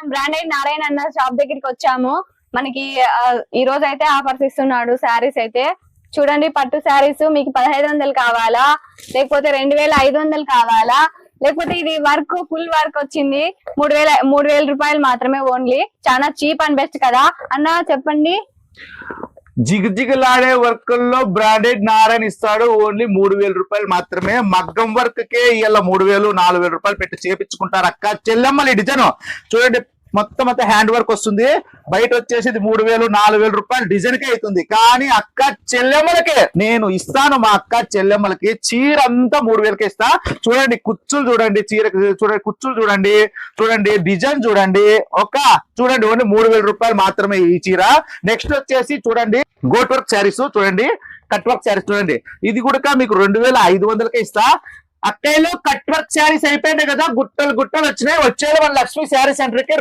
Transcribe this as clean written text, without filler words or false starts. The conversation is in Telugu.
మనం బ్రాండెడ్ నారాయణ అన్న షాప్ దగ్గరికి వచ్చాము. మనకి ఈ రోజు అయితే ఆఫర్స్ ఇస్తున్నాడు శారీస్ అయితే. చూడండి, పట్టు శారీస్ మీకు 1500 కావాలా, లేకపోతే 2500 కావాలా, లేకపోతే ఇది వర్క్ ఫుల్ వర్క్ వచ్చింది 3000 రూపాయలు మాత్రమే ఓన్లీ. చాలా చీప్ అండ్ బెస్ట్ కదా అన్న, చెప్పండి. జిగజిగలాడే వర్క్ లో బ్రాండెడ్ నారాయణ ఇస్తాడు. ఓన్లీ 3000 రూపాయలు మాత్రమే. మగ్గం వర్క్ కే ఇలా 3000 4000 రూపాయలు పెట్టి చేపించుకుంటారు అక్క చెల్లెమ్మలు. డిజైన్ చూడండి, మొత్తం అంతా హ్యాండ్ వర్క్ వస్తుంది. బయట వచ్చేసి 3000 4000 రూపాయలు డిజైన్ కే అవుతుంది. కానీ అక్క చెల్లెమ్మలకే నేను ఇస్తాను. మా అక్క చెల్లెమ్మలకి చీర అంతా 3000కే ఇస్తా. చూడండి కుచ్చులు చూడండి, చీర చూడండి, కుచ్చులు చూడండి, చూడండి డిజైన్ చూడండి. చూడండి ఓన్లీ 3000 రూపాయలు మాత్రమే ఈ చీర. నెక్స్ట్ వచ్చేసి చూడండి గోట్ వర్క్ శారీస్, చూడండి కట్ వర్క్ శారీస్ చూడండి. ఇది కూడా మీకు 2500కే ఇస్తా. అక్కయ్యలో కట్ వర్క్ శారీస్ అయిపోయినాయి కదా, గుట్టలు గుట్టలు వచ్చినాయి. వచ్చేది మన లక్ష్మీ శారీ సెంటర్ కి